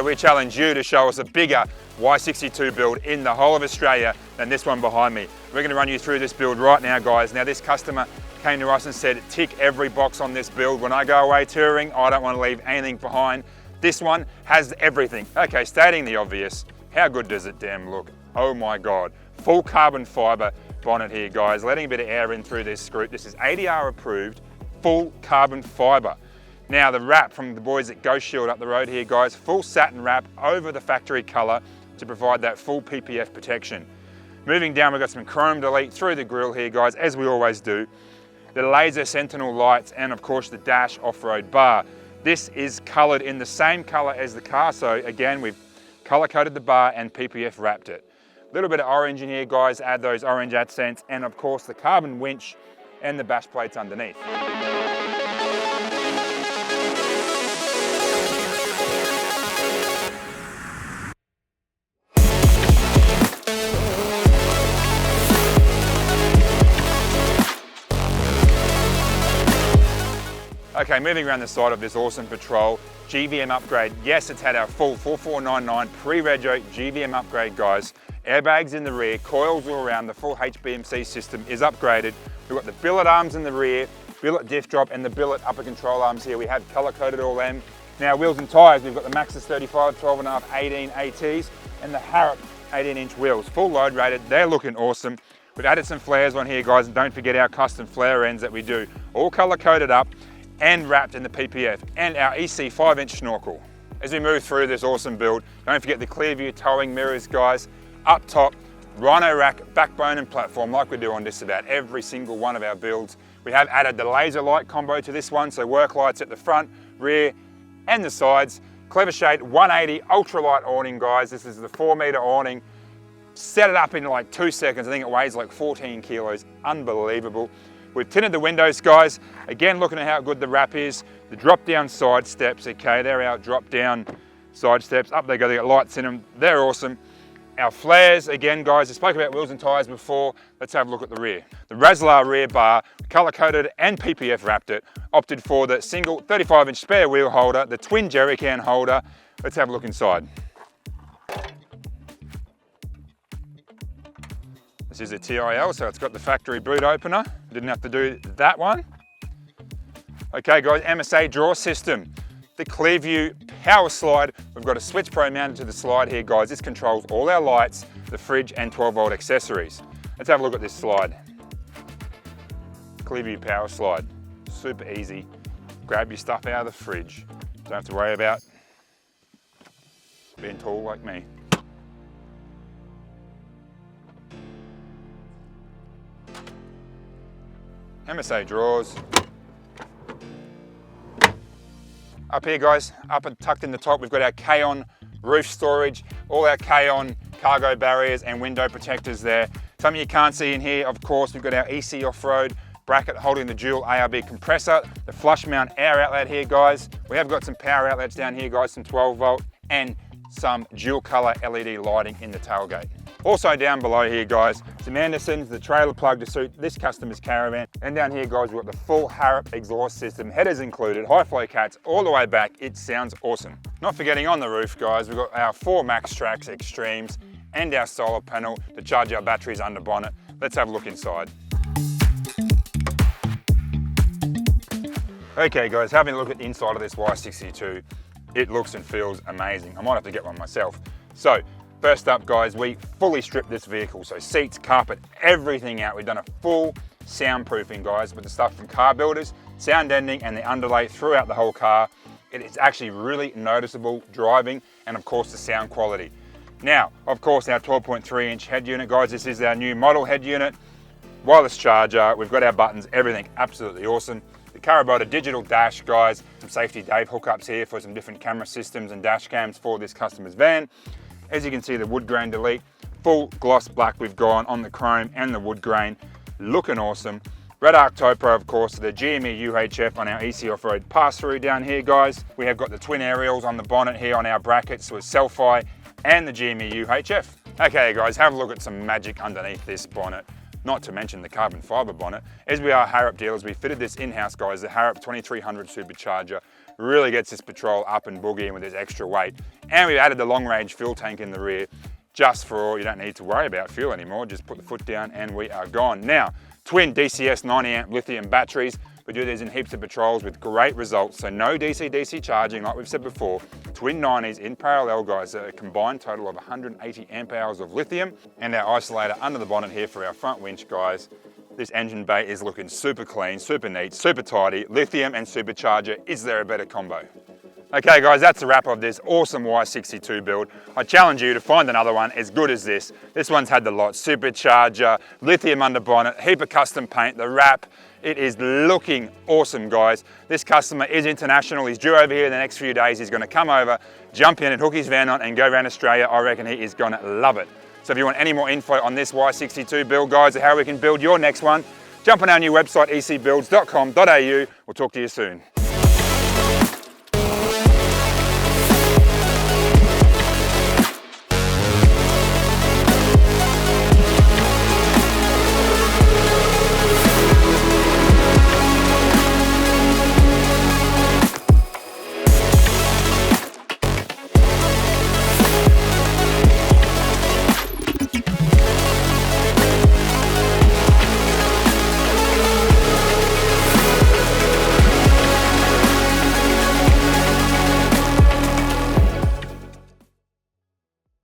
we challenge you to show us a bigger Y62 build in the whole of Australia than this one behind me. We're going to run you through this build right now, guys. Now, this customer came to us and said, tick every box on this build. When I go away touring, I don't want to leave anything behind. This one has everything. Okay, stating the obvious, how good does it damn look? Oh my God. Full carbon fiber bonnet here, guys. Letting a bit of air in through this screw. This is ADR approved, full carbon fiber. Now, the wrap from the boys at Ghost Shield up the road here, guys, full satin wrap over the factory color to provide that full PPF protection. Moving down, we've got some chrome delete through the grille here, guys, as we always do. The laser sentinel lights and of course the dash off-road bar. This is colored in the same color as the car, so again, we've color coded the bar and PPF wrapped it. A little bit of orange in here, guys, add those orange accents, and of course the carbon winch and the bash plates underneath. Okay, moving around the side of this awesome Patrol, GVM upgrade. Yes, it's had our full 4499 pre-rego GVM upgrade, guys. Airbags in the rear, coils all around, the full HBMC system is upgraded. We've got the billet arms in the rear, billet diff drop, and the billet upper control arms here. We have color coded all them. Now, wheels and tyres, we've got the Maxxis 35, 12.5, 18 ATs, and the Harrop 18-inch wheels, full load rated. They're looking awesome. We've added some flares on here, guys, and don't forget our custom flare ends that we do. All color coded up and wrapped in the PPF, and our EC 5-inch snorkel. As we move through this awesome build, don't forget the clear view towing mirrors, guys. Up top, rhino rack, backbone and platform, like we do on just about every single one of our builds. We have added the laser light combo to this one, so work lights at the front, rear, and the sides. Clever Shade 180 ultralight awning, guys. This is the 4-meter awning. Set it up in like 2 seconds. I think it weighs like 14 kilos. Unbelievable. We've tinted the windows, guys. Again, looking at how good the wrap is. The drop-down side steps, okay, they're our drop-down side steps. Up they go, they got lights in them. They're awesome. Our flares, again, guys, I spoke about wheels and tyres before. Let's have a look at the rear. The Razlar rear bar, color-coded and PPF wrapped it. Opted for the single 35-inch spare wheel holder, the twin jerry can holder. Let's have a look inside. This is a TIL, so it's got the factory boot opener. Didn't have to do that one. Okay, guys, MSA drawer system. The Clearview power slide. We've got a switch pro mounted to the slide here, guys. This controls all our lights, the fridge, and 12-volt accessories. Let's have a look at this slide. Clearview power slide. Super easy. Grab your stuff out of the fridge. Don't have to worry about being tall like me. MSA drawers. Up here, guys, up and tucked in the top, we've got our K-On roof storage, all our K-On cargo barriers and window protectors there. Something you can't see in here, of course, we've got our EC Off-Road bracket holding the dual ARB compressor, the flush mount air outlet here, guys. We have got some power outlets down here, guys, some 12-volt and some dual color LED lighting in the tailgate. Also down below here, guys, some Andersons, the trailer plug to suit this customer's caravan. And down here, guys, we've got the full Harrop exhaust system, headers included, high flow cats all the way back. It sounds awesome. Not forgetting on the roof, guys, we've got our 4 Max Trax Extremes and our solar panel to charge our batteries under bonnet. Let's have a look inside. Okay, guys, having a look at the inside of this Y62, it looks and feels amazing. I might have to get one myself. So, first up, guys, we fully stripped this vehicle. So seats, carpet, everything out. We've done a full soundproofing, guys, with the stuff from Car Builders, sound ending, and the underlay throughout the whole car. It is actually really noticeable driving, and of course the sound quality. Now, of course, our 12.3-inch head unit, guys. This is our new model head unit. Wireless charger, we've got our buttons, everything absolutely awesome. The Carabota digital dash, guys. Some Safety Dave hookups here for some different camera systems and dash cams for this customer's van. As you can see, the wood grain delete, full gloss black we've gone on the chrome and the wood grain, looking awesome. Red Arc Topro, of course, the GME UHF on our EC Off-Road pass-through down here, guys. We have got the twin aerials on the bonnet here on our brackets with Selfie and the GME UHF. Okay, guys, have a look at some magic underneath this bonnet. Not to mention the carbon fiber bonnet. As we are Harrop dealers, we fitted this in-house, guys, the Harrop 2300 supercharger. really gets this Patrol up and boogieing with its extra weight. And we've added the long range fuel tank in the rear just for, you don't need to worry about fuel anymore. Just put the foot down and we are gone. Now, twin DCS 90 amp lithium batteries. We do these in heaps of Patrols with great results. So no DC-DC charging, like we've said before. Twin 90s in parallel, guys, a combined total of 180 amp hours of lithium. And our isolator under the bonnet here for our front winch, guys. This engine bay is looking super clean, super neat, super tidy. Lithium and supercharger, is there a better combo? Okay guys, that's a wrap of this awesome Y62 build. I challenge you to find another one as good as this. This one's had the lot, supercharger, lithium under bonnet, heap of custom paint, the wrap. It is looking awesome, guys. This customer is international. He's due over here in the next few days. He's gonna come over, jump in and hook his van on and go around Australia. I reckon he is gonna love it. So if you want any more info on this Y62 build, guys, or how we can build your next one, jump on our new website, ecbuilds.com.au. We'll talk to you soon.